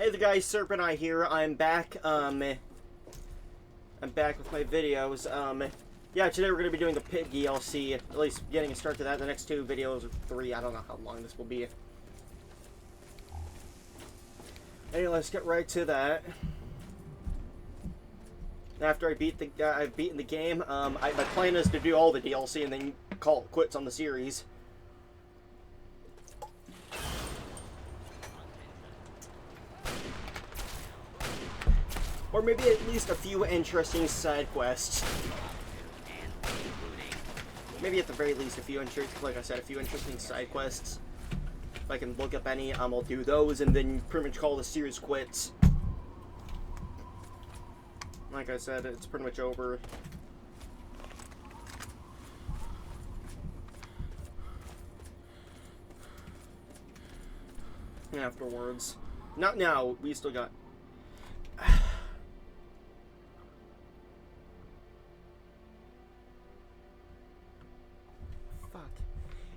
Hey there guys, Serpent here. I'm back. I'm back with my videos. Yeah, today we're gonna be doing the Pit DLC. At least getting a start to that. The next two videos, or three, I don't know how long this will be. Anyway, let's get right to that. After I beat I've beaten the game. My plan is to do all the DLC and then call it quits on the series. Or maybe at least a few interesting side quests. Maybe at the very least a few like I said, a few interesting side quests. If I can look up any, I'll do those and then pretty much call the series quits. Like I said, it's pretty much over. Afterwards. Not now, we still got...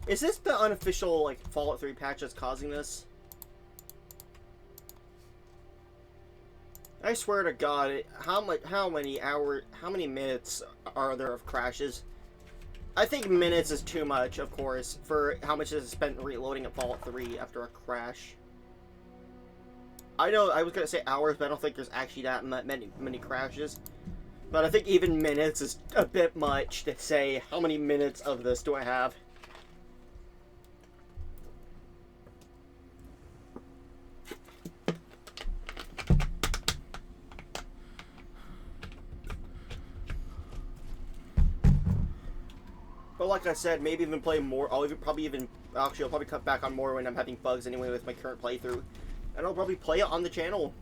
Is this the unofficial, like, Fallout 3 patch that's causing this? I swear to God, how many minutes are there of crashes? I think minutes is too much, of course, for how much is spent reloading at Fallout 3 after a crash. I know, I was gonna say hours, but I don't think there's actually that many crashes. But I think even minutes is a bit much to say, how many minutes of this do I have? But like I said, maybe even play more. I'll probably cut back on more when I'm having bugs anyway with my current playthrough. And I'll probably play it on the channel.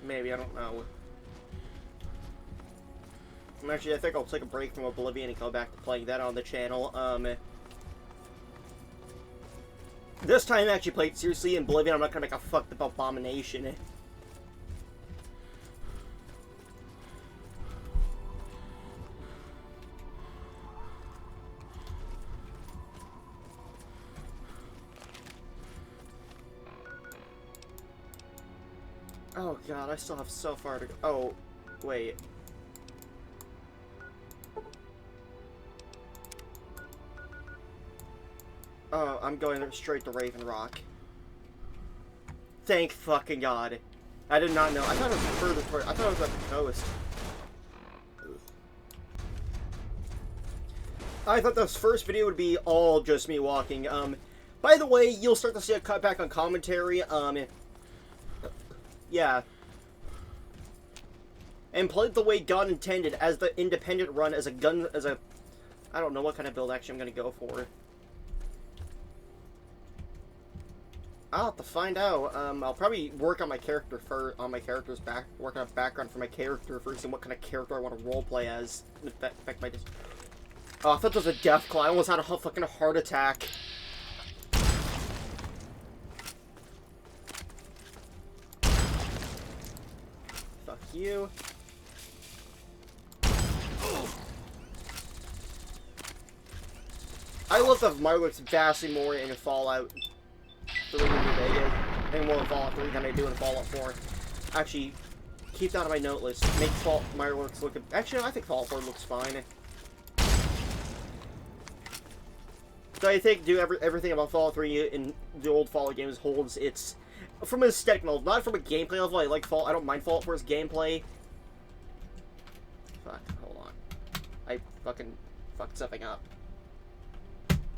Maybe, I don't know. Actually, I think I'll take a break from Oblivion and go back to playing that on the channel. This time I actually played seriously in Oblivion. I'm not gonna make a fucked up abomination. Oh god, I still have so far to go. Oh, wait. Oh, I'm going straight to Raven Rock. Thank fucking God. I did not know. I thought it was further toward. I thought it was at the coast. I thought this first video would be all just me walking. By the way, you'll start to see a cutback on commentary. Yeah. And play the way God intended as the independent run as a gun, I don't know what kind of build actually I'm gonna go for. I'll have to find out. I'll probably work on my character work on a background for my character first, and what kind of character I want to roleplay as. Affect my. Oh, I thought there was a death claw. I almost had a fucking heart attack. Fuck you. I love the Mirelurks vastly more in Fallout 3 and more in Fallout 3 than I do in Fallout 4. Actually, keep that on my note list. Make Mirelurks look... Actually, I think Fallout 4 looks fine. So I think everything about Fallout 3 in the old Fallout games holds its... From an aesthetic level, not from a gameplay level. I don't mind Fallout 4's gameplay. Fuck, hold on. I fucking fucked something up.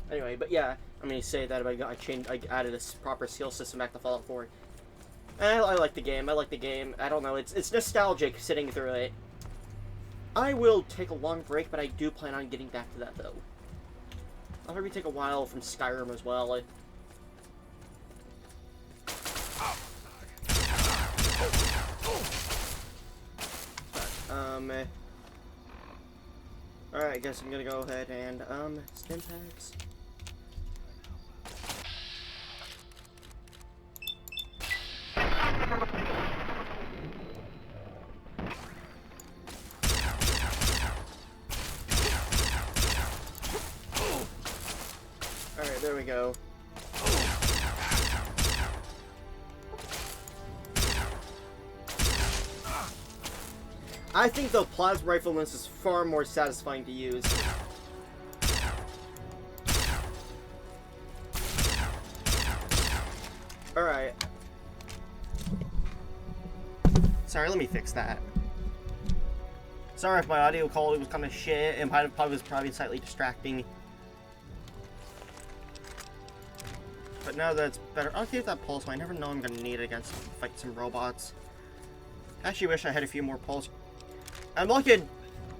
Anyway, but yeah, I'm gonna say that I added a proper skill system back to Fallout 4. And I like the game. I don't know, it's nostalgic sitting through it. I will take a long break, but I do plan on getting back to that though. I'll probably take a while from Skyrim as well. Alright, I guess I'm gonna go ahead and, stim packs. There we go. I think the plasma rifleness is far more satisfying to use. Alright. Sorry, let me fix that. Sorry if my audio quality was kind of shit, and was probably slightly distracting. But now that it's better, I'll keep that pulse. I never know I'm gonna need it against fight some robots. I actually wish I had a few more pulse. I'm lucky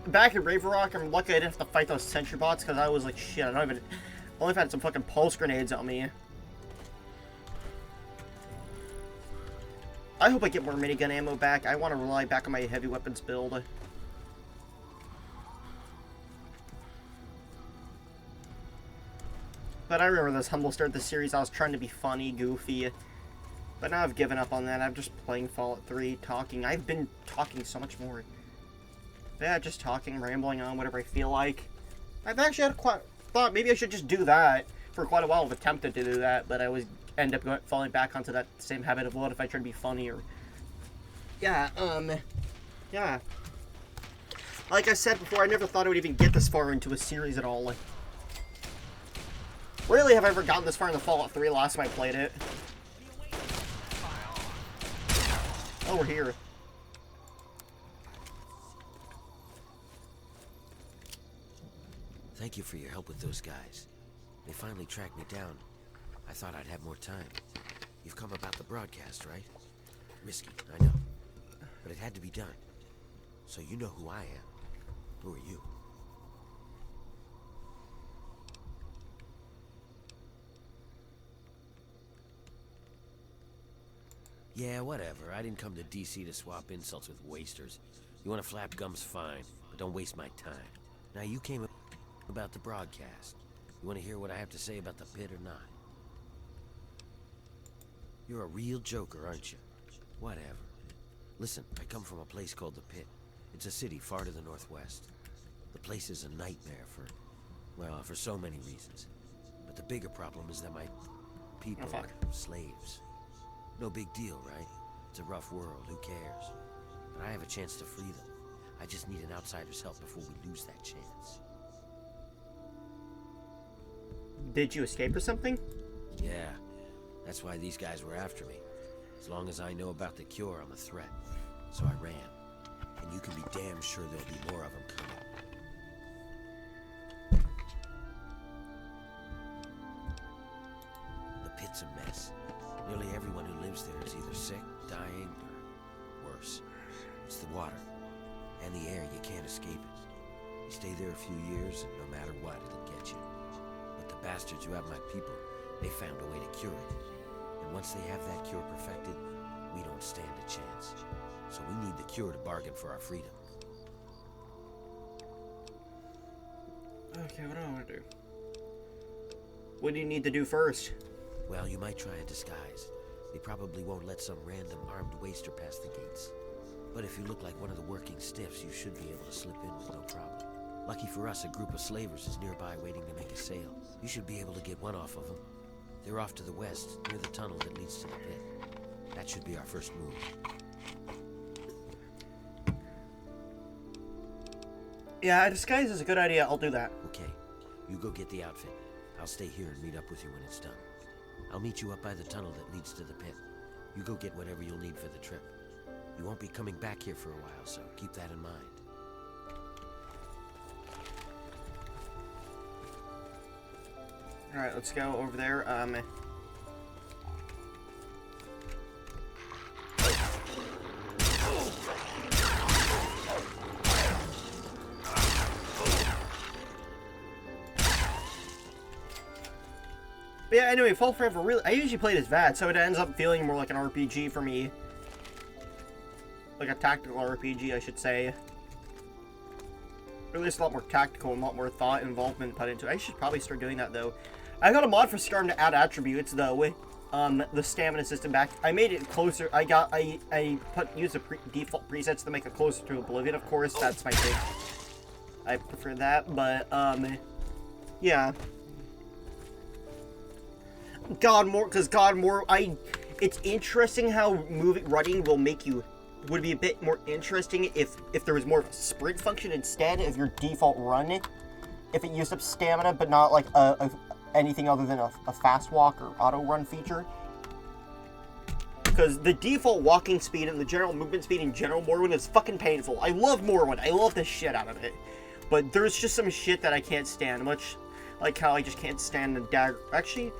back at Ravenrock, I'm lucky I didn't have to fight those sentry bots because I was like, shit, I don't even. Only if I had some fucking pulse grenades on me. I hope I get more minigun ammo back. I want to rely back on my heavy weapons build. But I remember this humble start of the series, I was trying to be funny, goofy. But now I've given up on that. I'm just playing Fallout 3, talking. I've been talking so much more. Yeah, just talking, rambling on, whatever I feel like. I've actually had thought maybe I should just do that. For quite a while I've attempted to do that, but I always end up falling back onto that same habit of what if I try to be funny or... Yeah, yeah. Like I said before, I never thought I would even get this far into a series at all. Rarely have I ever gotten this far in the Fallout 3 last time I played it. Oh, we're here. Thank you for your help with those guys. They finally tracked me down. I thought I'd have more time. You've come about the broadcast, right? Risky, I know. But it had to be done. So you know who I am. Who are you? Yeah, whatever. I didn't come to DC to swap insults with wasters. You want to flap gums, fine, but don't waste my time. Now, you came about the broadcast. You want to hear what I have to say about the pit or not? You're a real joker, aren't you? Whatever. Listen, I come from a place called the Pit. It's a city far to the northwest. The place is a nightmare for so many reasons. But the bigger problem is that my people are slaves. No big deal, right? It's a rough world, who cares? But I have a chance to free them. I just need an outsider's help before we lose that chance. Did you escape or something? Yeah, that's why these guys were after me. As long as I know about the cure, I'm a threat. So I ran. And you can be damn sure there'll be more of them coming. The pit's a mess. Nearly everyone who lives there is either sick, dying, or worse. It's the water. And the air, you can't escape it. You stay there a few years, and no matter what, it'll get you. But the bastards who have my people, they found a way to cure it. And once they have that cure perfected, we don't stand a chance. So we need the cure to bargain for our freedom. Okay, what do I want to do? What do you need to do first? Well, you might try a disguise. They probably won't let some random armed waster pass the gates. But if you look like one of the working stiffs, you should be able to slip in with no problem. Lucky for us, a group of slavers is nearby waiting to make a sale. You should be able to get one off of them. They're off to the west, near the tunnel that leads to the pit. That should be our first move. Yeah, a disguise is a good idea. I'll do that. Okay, you go get the outfit. I'll stay here and meet up with you when it's done. I'll meet you up by the tunnel that leads to the pit. You go get whatever you'll need for the trip. You won't be coming back here for a while, so keep that in mind. Alright, let's go over there. But yeah, anyway, Fall Forever, really, I usually play it as VAD, so it ends up feeling more like an RPG for me. Like a tactical RPG, I should say. Or at least a lot more tactical and a lot more thought and involvement put into it. I should probably start doing that, though. I got a mod for Skyrim to add attributes, though. The stamina system back. I made it closer. Used the default presets to make it closer to Oblivion, of course. That's my pick. I prefer that, but, yeah. It's interesting how running will make you, would be a bit more interesting if there was more of a sprint function instead of your default run. If it used up stamina, but not like anything other than a fast walk or auto run feature. Because the default walking speed and the general movement speed in general Morrowind is fucking painful. I love Morrowind. I love the shit out of it. But there's just some shit that I can't stand. Much like how I just can't stand the dagger. Actually,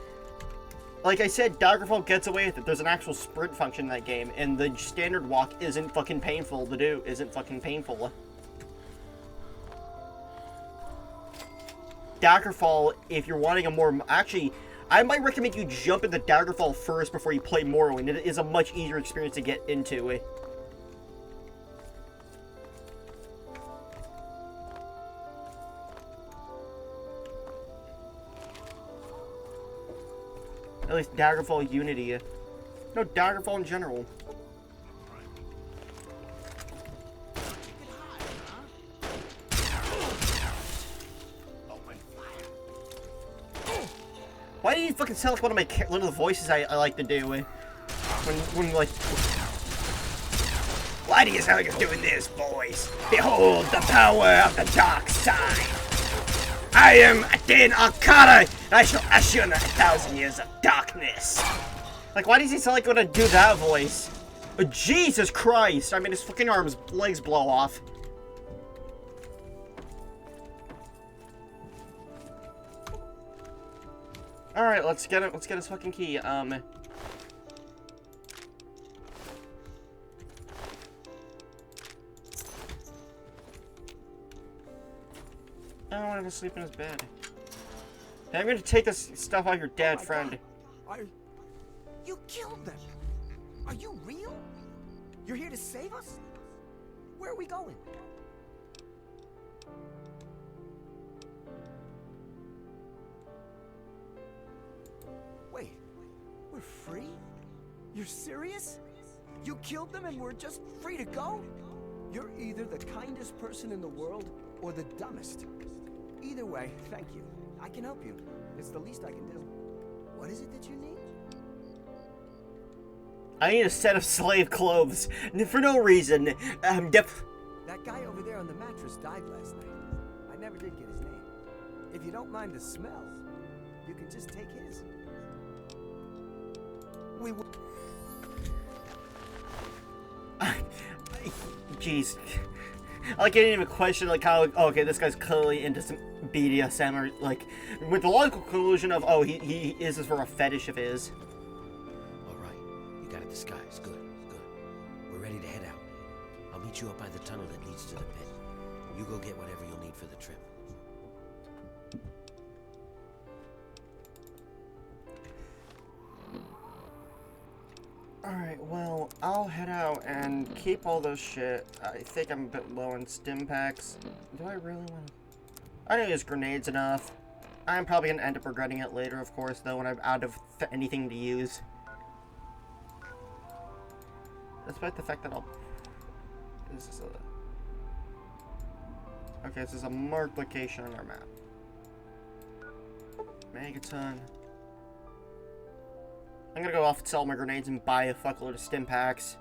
like I said, Daggerfall gets away with it. There's an actual sprint function in that game. And the standard walk isn't fucking painful to do. Isn't fucking painful. Daggerfall, if you're wanting a more... Actually, I might recommend you jump into Daggerfall first before you play Morrowind. It is a much easier experience to get into. At least Daggerfall Unity. No, Daggerfall in general. Why do you fucking sound like one of the voices I like to do? When like... Why do you sound like you're doing this voice? Behold the power of the dark side! I am Din Arcana! I shall usher in 1,000 years of darkness! Like, why does he sound like going to do that voice? Oh, Jesus Christ! I mean, his fucking legs blow off. Alright, let's get his fucking key. I don't want him to sleep in his bed. Hey, I'm gonna take this stuff out of your dead friend. You killed them! Are you real? You're here to save us? Where are we going? Wait, we're free? You're serious? You killed them and we're just free to go? You're either the kindest person in the world or the dumbest. Either way, thank you. I can help you. It's the least I can do. What is it that you need? I need a set of slave clothes. For no reason. That guy over there on the mattress died last night. I never did get his name. If you don't mind the smell, you can just take his. We will... Jeez. Like, I didn't even question, like, how, oh, okay, this guy's clearly into some BDSM, or, like, with the logical conclusion of, oh, he is this for a fetish of his. Alright, you got a disguise. Good, good. We're ready to head out. I'll meet you up by the tunnel that leads to the pit. You go get whatever you'll need for the trip. Alright, well, I'll head out and keep all those shit. I think I'm a bit low on stim packs. Do I really want to... I don't use grenades enough. I'm probably going to end up regretting it later, of course, though, when I'm out of anything to use. Despite the fact that I'll... This is a... Okay, this is a marked location on our map. Megaton. I'm gonna go off and sell my grenades and buy a fuckload of stim packs.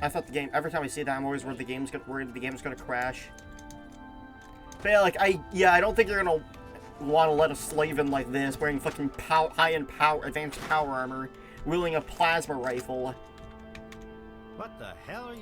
I thought the game, every time I see that, I'm always worried the game's gonna crash. But yeah, like, I don't think you're gonna want to let a slave in like this, wearing fucking high-end advanced power armor, wielding a plasma rifle. What the hell are you...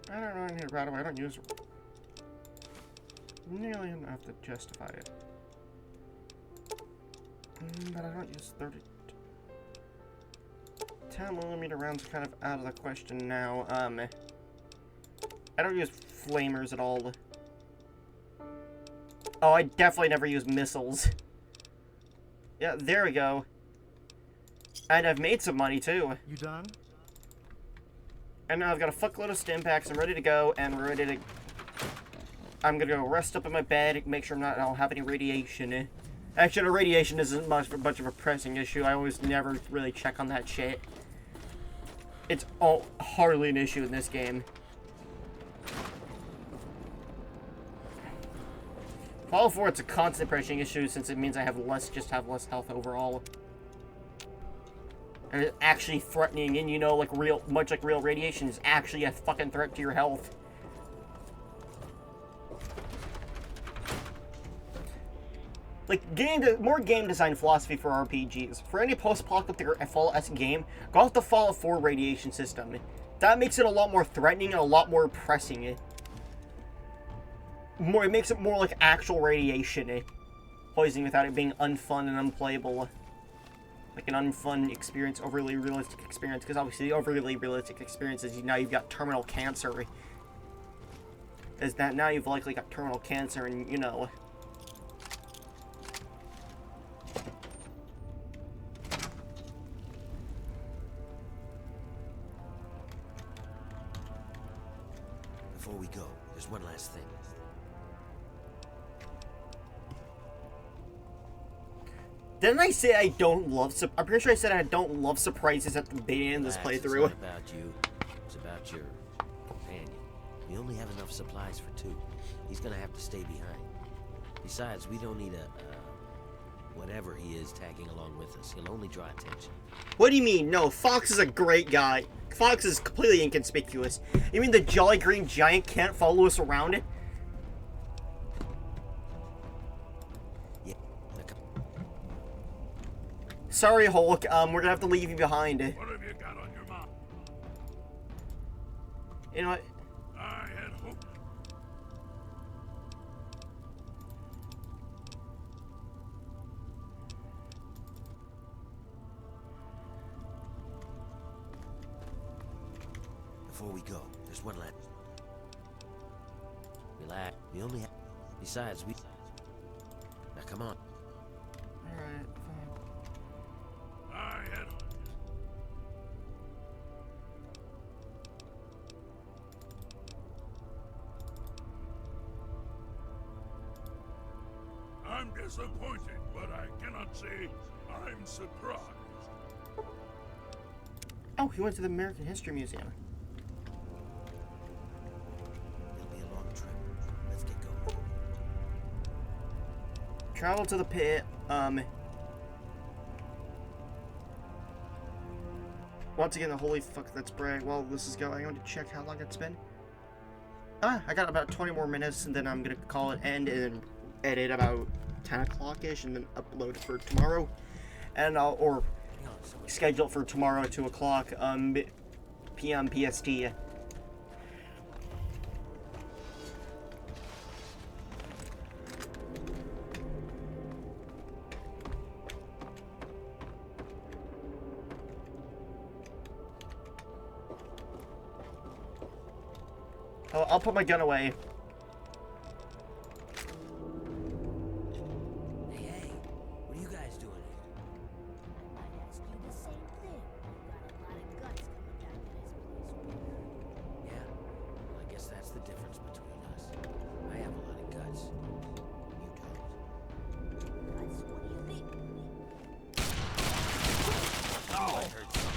I don't know anything about it. I don't use nearly enough to justify it. But I don't use 10mm rounds are kind of out of the question now. I don't use flamers at all. Oh, I definitely never use missiles. Yeah, there we go. And I've made some money too. You done? And now I've got a fuckload of stim packs. I'm ready to go, and we're ready to... I'm gonna go rest up in my bed, make sure I don't have any radiation. Actually, the radiation isn't much of a pressing issue. I always never really check on that shit. It's hardly an issue in this game. Fallout 4, it's a constant pressing issue since it means I have less health overall. And it's actually threatening, and you know, much like real radiation is actually a fucking threat to your health. Like, more game design philosophy for RPGs. For any post-apocalyptic or Fallout-esque game, go off the Fallout 4 radiation system. That makes it a lot more threatening and a lot more pressing. It makes it more like actual radiation poisoning without it being unfun and unplayable. Like an unfun experience, overly realistic experience. Because obviously the overly realistic experience is now you've got terminal cancer. Is that now you've likely got terminal cancer and, you know... Before we go, there's one last thing. Didn't I say I don't love... I'm pretty sure I said I don't love surprises at the beginning of this playthrough. It's not about you. It's about your companion. We only have enough supplies for 2. He's gonna have to stay behind. Besides, we don't need whatever he is tagging along with us. He'll only draw attention. What do you mean? No, Fox is a great guy. Fox is completely inconspicuous. You mean the Jolly Green Giant can't follow us around? Yeah. Sorry, Hulk. We're gonna have to leave you behind. What have you got on your mind? You know what? I had hoped. Before we go, there's one last. Relax. We only have. Besides, we. Now come on. Alright, fine. I had hoped. I'm disappointed, but I cannot say I'm surprised. Oh, he went to the American History Museum. It'll be a long trip. Let's get going. Travel to the pit. Once again, the holy fuck, that's brag. While this is going, I'm going to check how long it's been. I got about 20 more minutes, and then I'm going to call it end and edit about 10 o'clock-ish, and then upload for tomorrow. And or schedule it for tomorrow at 2 o'clock, p.m. PST. I'll put my gun away. Hey, what are you guys doing here? I might ask you the same thing. You've got a lot of guts coming down to this place. Yeah, well, I guess that's the difference between us. I have a lot of guts. You don't. Guts? What do you mean? Oh, I heard something.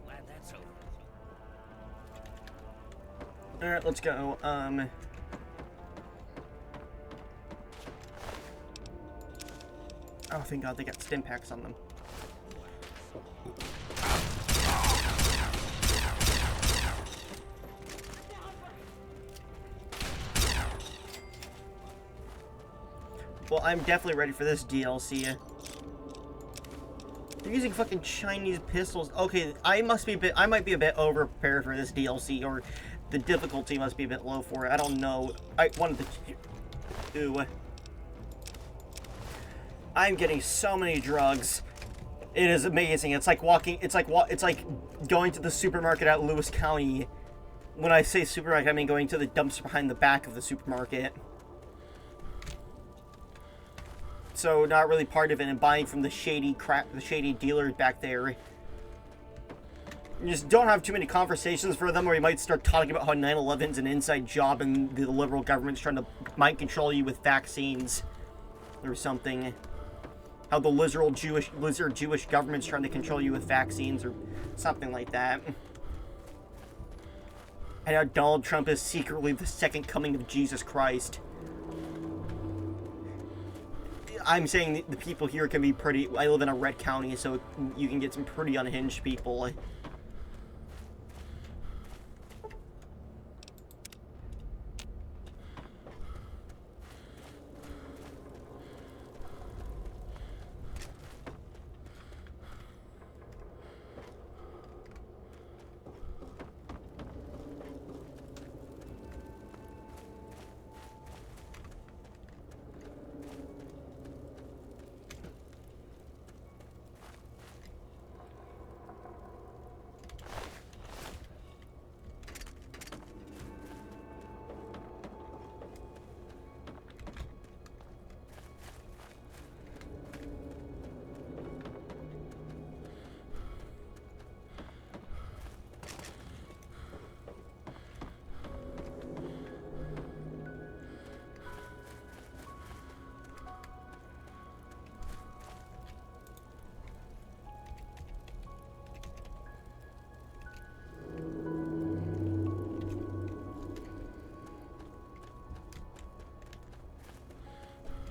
Glad that's over. Alright, let's go. Oh, thank God they got stim packs on them. Well, I'm definitely ready for this DLC. They're using fucking Chinese pistols. Okay, I might be a bit over prepared for this DLC, or the difficulty must be a bit low for it. I don't know. I'm getting so many drugs. It is amazing. It's like walking. It's like going to the supermarket at Lewis County. When I say supermarket, I mean going to the dumpster behind the back of the supermarket. So not really part of it, and buying from the shady dealers back there. You just don't have too many conversations for them, or you might start talking about how 9/11's an inside job and the liberal government's trying to mind control you with vaccines or something. How the lizard Jewish government's trying to control you with vaccines or something like that. And how Donald Trump is secretly the second coming of Jesus Christ. I'm saying the people here can be pretty... I live in a red county, so you can get some pretty unhinged people.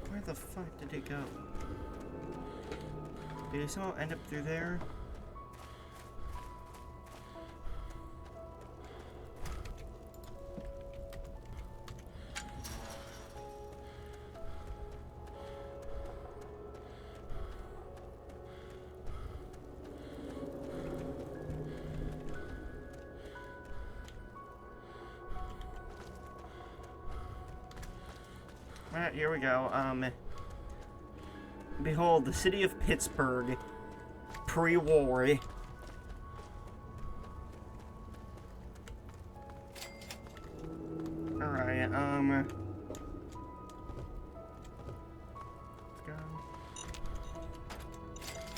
Where the fuck did it go? Did it somehow end up through there? Alright, here we go. Behold, the city of Pittsburgh, pre-war. Alright, let's go.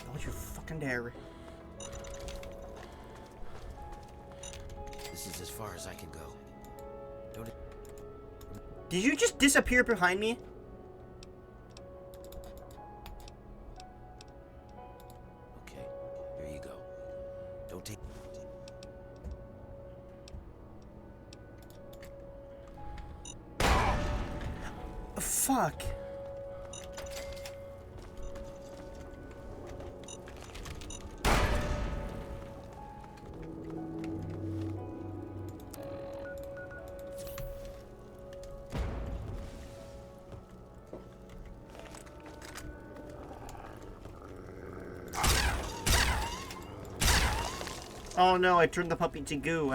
Don't you fucking dare. This is as far as I can go. Don't... Did you just disappear behind me? Okay, here you go. Don't take... Fuck. Oh no, I turned the puppy to goo.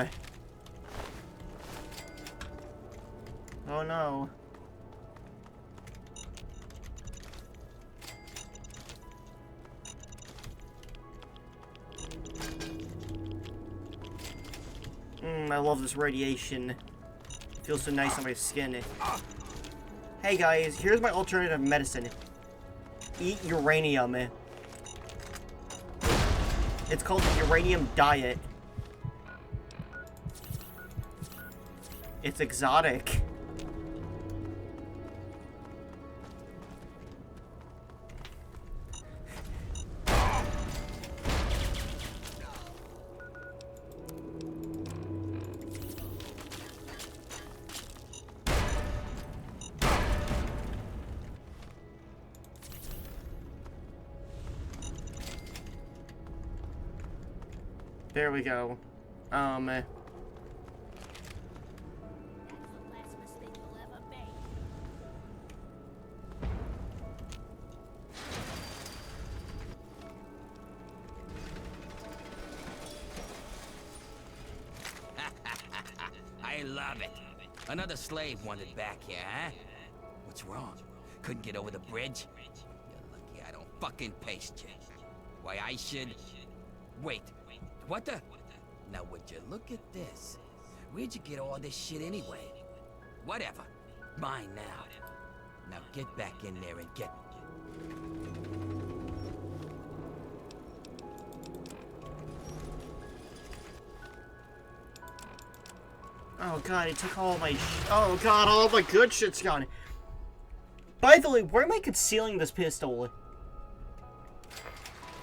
Oh no. I love this radiation. Feels so nice on my skin. Hey guys, here's my alternative medicine. Eat uranium. It's called the uranium diet. It's exotic. There we go. That's the last mistake you'll ever make. I love it. Another slave wanted back here, huh? What's wrong? Couldn't get over the bridge? You're lucky I don't fucking paste you. Why, I should... Wait, what the... Now, would you look at this? Where'd you get all this shit anyway? Whatever. Mine now. Now get back in there and get... Oh god, he took all my oh god, all my good shit's gone. By the way, where am I concealing this pistol?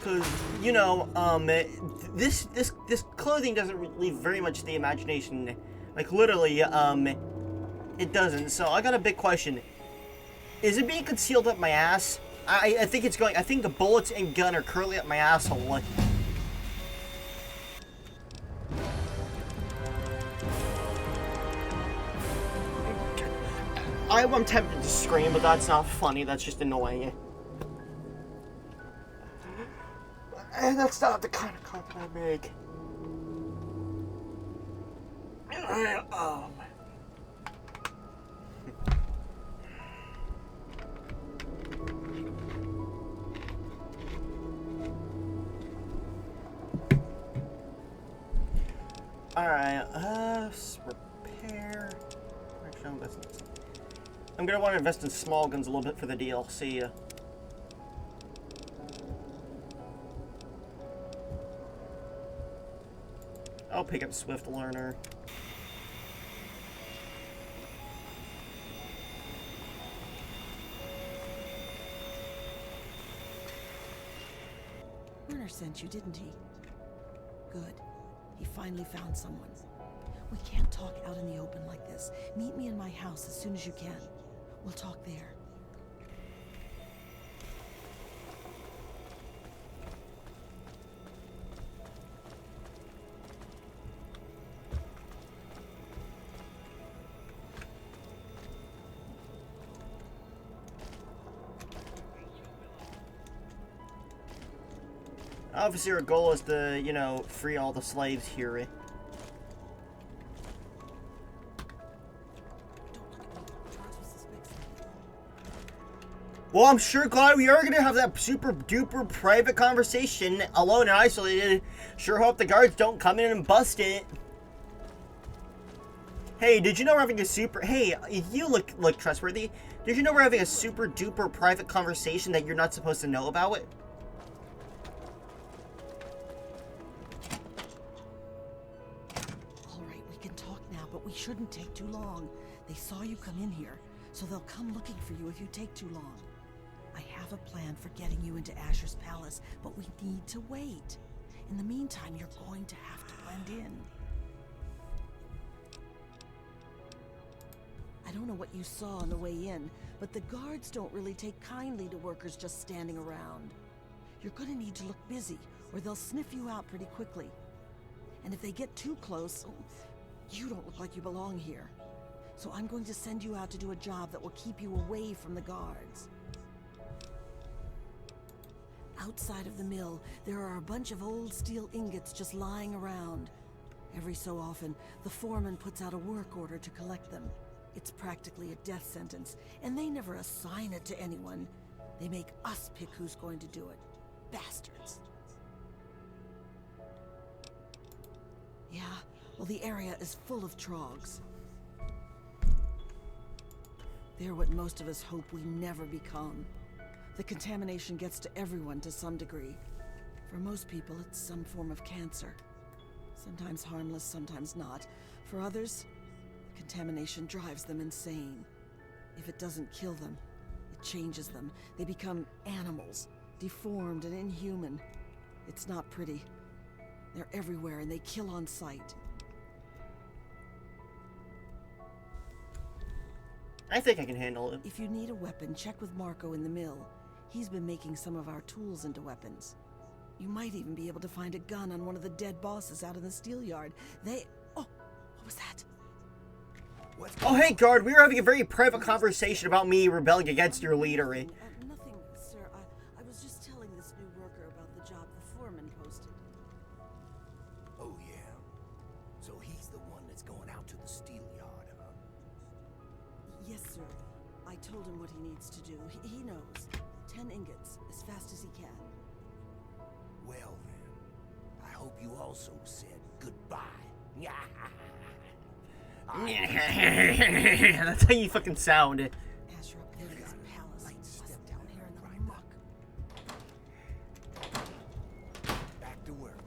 Cause, you know, this clothing doesn't leave very much to the imagination. Like, literally, it doesn't. So, I got a big question. Is it being concealed up my ass? I think it's going, I think the bullets and gun are currently up my asshole. I'm tempted to scream, but that's not funny, that's just annoying. And that's not the kind of content I make. Alright, repair. Actually, I'm gonna want to invest in small guns a little bit for the DLC. I'll pick up Swift Learner. Werner sent you, didn't he? Good. He finally found someone. We can't talk out in the open like this. Meet me in my house as soon as you can. We'll talk there. Obviously, our goal is to, you know, free all the slaves here. Well, I'm sure glad we are going to have that super duper private conversation, alone and isolated. Sure hope the guards don't come in and bust it. Hey, did you know we're having a super... Hey, you look trustworthy. Did you know we're having a super duper private conversation that you're not supposed to know about it? Alright, we can talk now, but we shouldn't take too long. They saw you come in here, so they'll come looking for you if you take too long. I have a plan for getting you into Asher's palace, but we need to wait. In the meantime, you're going to have to blend in. I don't know what you saw on the way in, but the guards don't really take kindly to workers just standing around. You're gonna need to look busy, or they'll sniff you out pretty quickly. And if they get too close, you don't look like you belong here. So I'm going to send you out to do a job that will keep you away from the guards. Outside of the mill, there are a bunch of old steel ingots just lying around. Every so often, the foreman puts out a work order to collect them. It's practically a death sentence, and they never assign it to anyone. They make us pick who's going to do it. Bastards. Yeah, well, the area is full of trogs. They're what most of us hope we never become. The contamination gets to everyone to some degree. For most people, it's some form of cancer. Sometimes harmless, sometimes not. For others, contamination drives them insane. If it doesn't kill them, it changes them. They become animals, deformed and inhuman. It's not pretty. They're everywhere and they kill on sight. I think I can handle it. If you need a weapon, check with Marco in the mill. He's been making some of our tools into weapons. You might even be able to find a gun on one of the dead bosses out in the steel yard. They... Oh, what was that? Oh, hey, guard, we were having a very private conversation about me rebelling against your leader. Nothing, sir. I was just telling this new worker about the job the foreman posted. Oh, yeah? So he's the one that's going out to the steel yard, huh? Yes, sir. I told him what he needs to do. He knows. 10 ingots, as fast as he can. Well then, I hope you also said goodbye. That's how you fucking sound. Asher upgraded his palace. Light step down here in the muck. Back to work.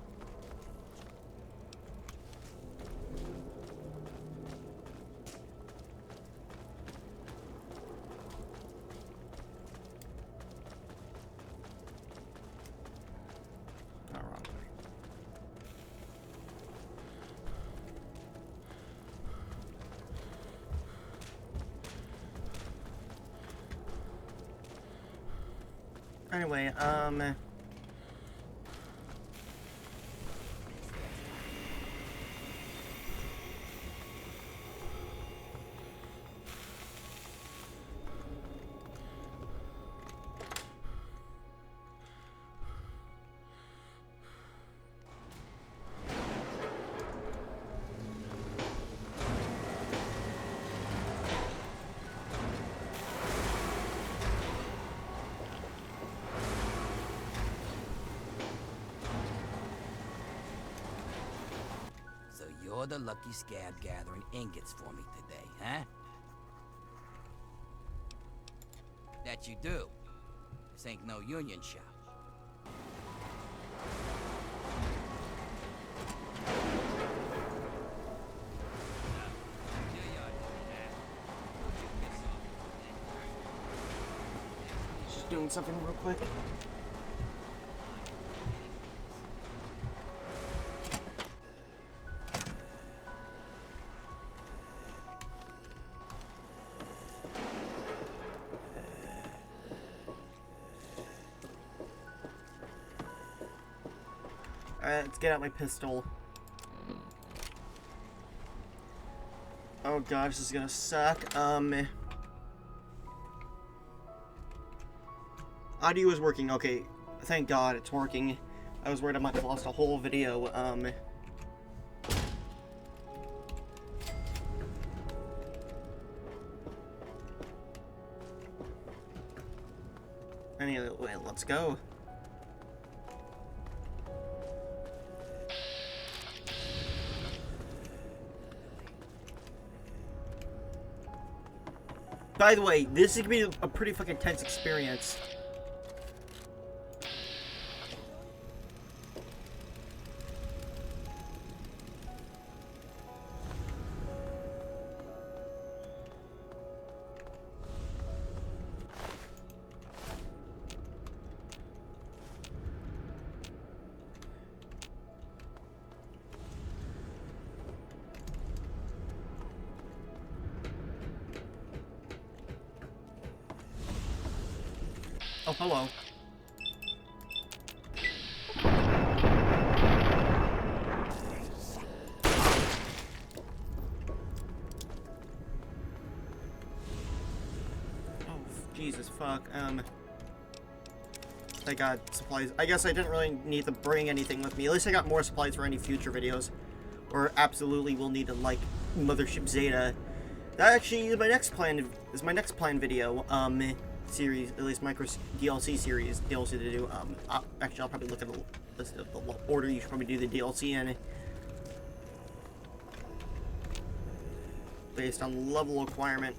Oh, wrong way. Anyway, So you're the lucky scab gathering ingots for me today, huh? That you do. This ain't no union shop. just doing something real quick. Alright, let's get out my pistol. Oh gosh, this is gonna suck. Audio is working. Okay, thank God it's working. I was worried I might have lost a whole video. Anyway, let's go. By the way, this is gonna be a pretty fucking tense experience. Oh, hello. Oh, Jesus, fuck. I got supplies. I guess I didn't really need to bring anything with me. At least I got more supplies for any future videos. Or absolutely will need to, like, Mothership Zeta. That actually is my next planned video, series, at least micro DLC series, DLC to do. Actually, I'll probably look at the list of the order you should probably do the DLC in. Based on level requirement.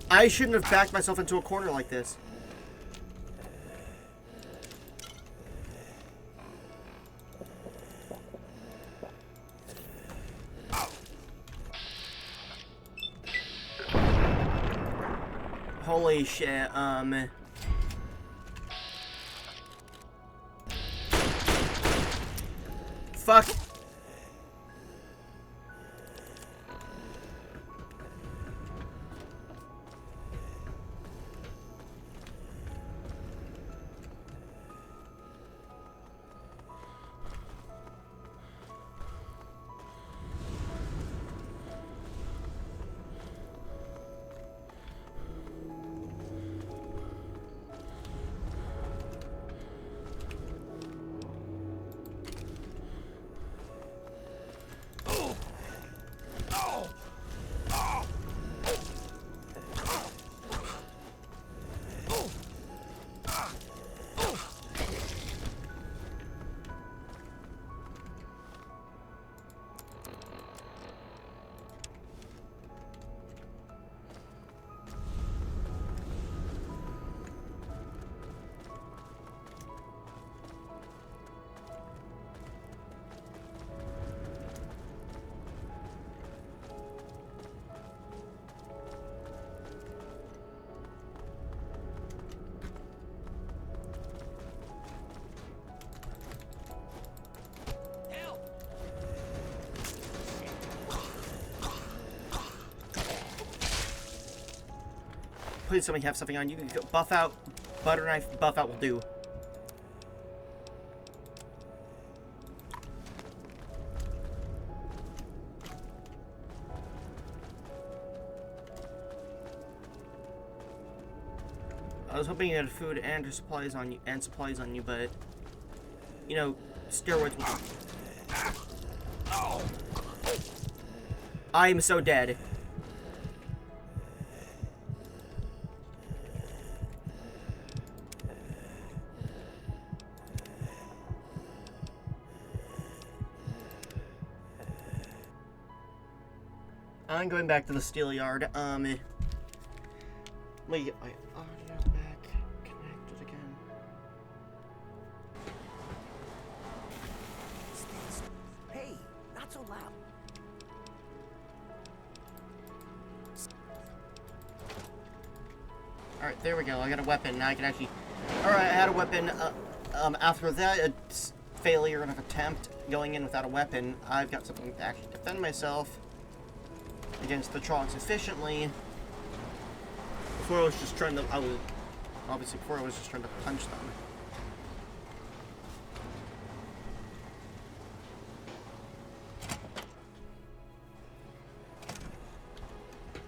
I shouldn't have backed myself into a corner like this. Holy shit, fuck. please somebody have something on you. You go buff out, butter knife, buff out will do. I was hoping you had food and supplies on you, but you know, steroids will. I am so dead. I'm going back to the steel yard. Let me get my audio back connected again. Hey, not so loud. Alright, there we go. I got a weapon. Now I can actually... Alright, I had a weapon. After that failure of an attempt going in without a weapon, I've got something to actually defend myself against the Troggs efficiently. Before I was just trying to... before I was just trying to punch them.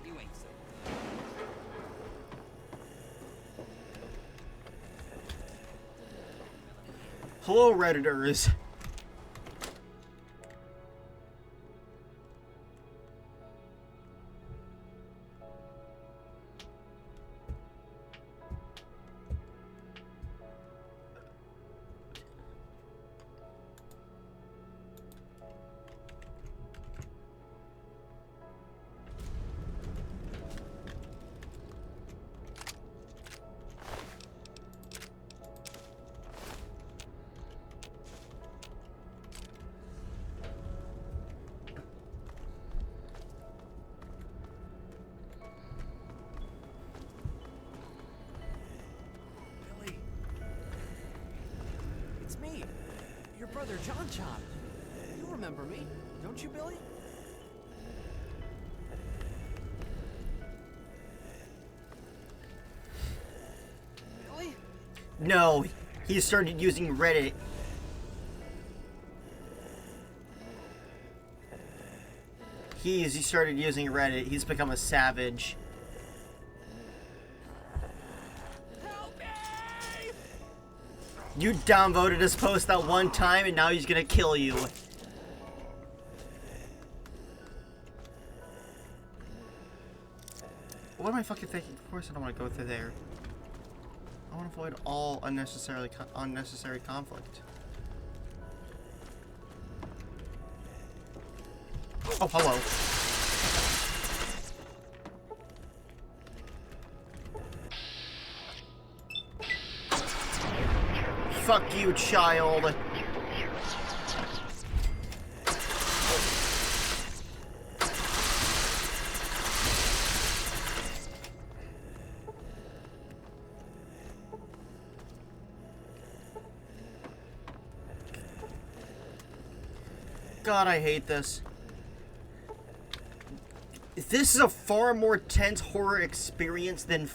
You ain't so. Hello, Redditors. Billy. It's me, your brother John Chop. You remember me, don't you, Billy? Billy? No, he started using Reddit. He started using Reddit. He's become a savage. Help me! You downvoted his post that one time, and now he's gonna kill you. What am I fucking thinking? Of course I don't want to go through there. I want to avoid all unnecessary conflict. Oh, hello. Fuck you, child. God, I hate this. This is a far more tense horror experience than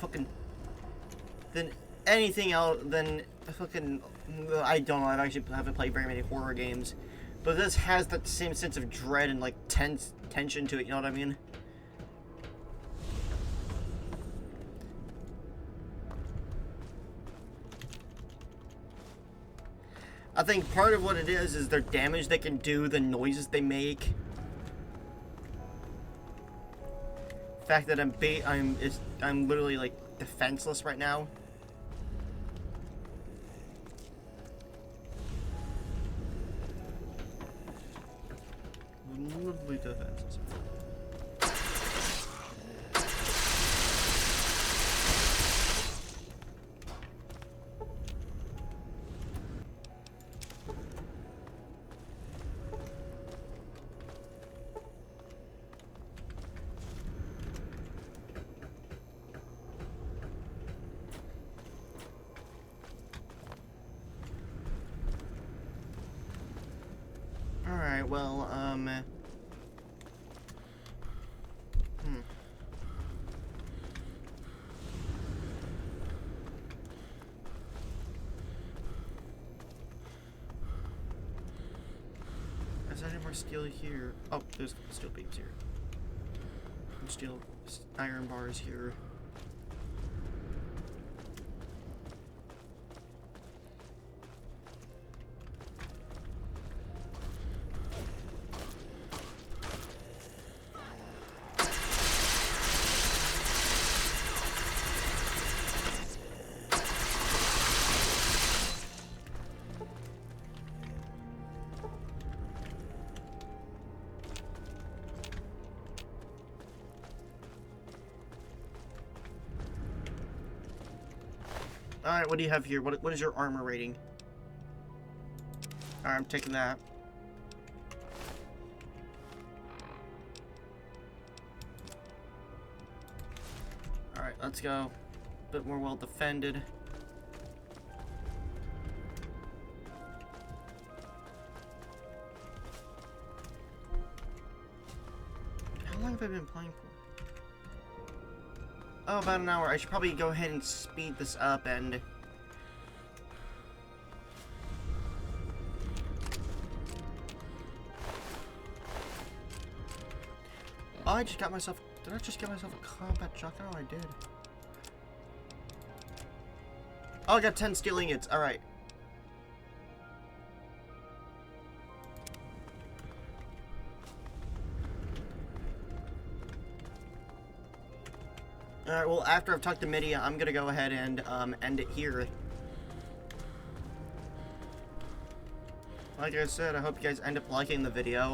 anything else, than fucking, I don't know, I haven't played very many horror games, but this has that same sense of dread and like tension to it, you know what I mean? I think part of what it is their damage they can do, the noises they make. The fact that I'm literally like defenseless right now. Literally defenseless. Alright, well, more steel here. Oh, there's steel beams here. Some steel iron bars here. Alright, what do you have here? What is your armor rating? Alright, I'm taking that. Alright, let's go. A bit more well defended. How long have I been playing for? Oh, about an hour. I should probably go ahead and speed this up and... Oh, I just got myself... Did I just get myself a combat shotgun? Oh, I did. Oh, I got 10 steel ingots. Alright. Alright, well, after I've talked to Midia, I'm gonna go ahead and end it here. Like I said, I hope you guys end up liking the video.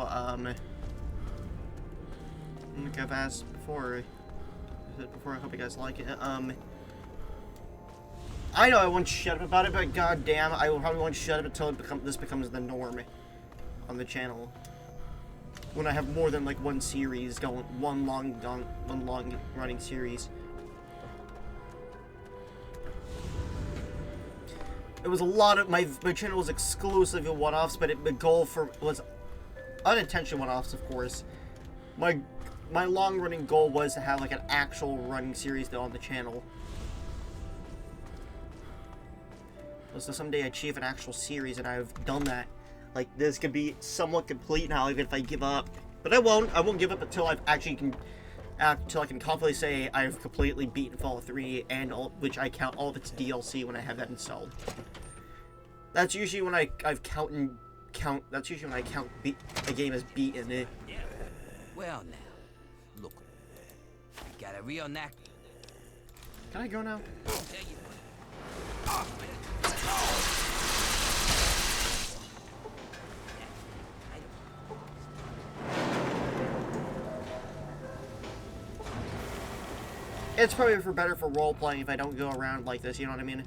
Like I've asked before, I hope you guys like it. I know I won't shut up about it, but goddamn, I will probably won't shut up until this becomes the norm on the channel. When I have more than like one series going, one long running series. It was a lot of my channel was exclusively one-offs, but the goal was unintentional one-offs, of course. My long-running goal was to have like an actual running series though on the channel. So someday I achieve an actual series, and I've done that. Like, this could be somewhat complete now, even if I give up. But I won't give up until I've actually until I can confidently say I've completely beaten Fallout 3, and which I count all of its DLC when I have that installed. That's usually when that's usually when I count a game as beaten. Well now, look, you got a real knack. Can I go now? There you It's probably better for role-playing if I don't go around like this, you know what I mean?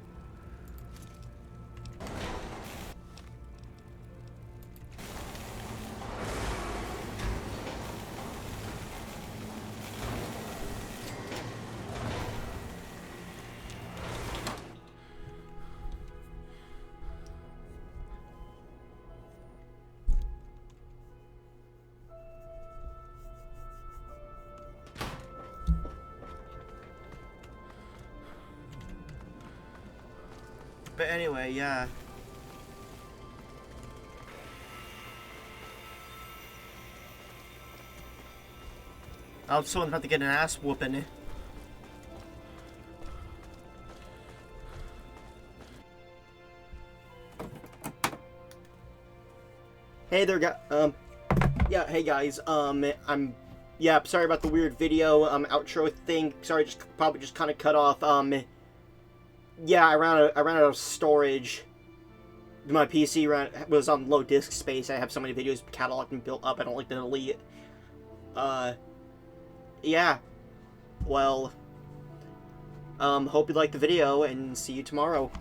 But anyway, yeah. Oh, someone's about to get an ass whooping. Hey there, yeah, hey guys, sorry about the weird video, outro thing. Sorry, probably just kind of cut off, yeah, I ran out of storage. My PC was on low disk space. I have so many videos cataloged and built up. I don't like to delete. Yeah. Well, hope you liked the video, and see you tomorrow.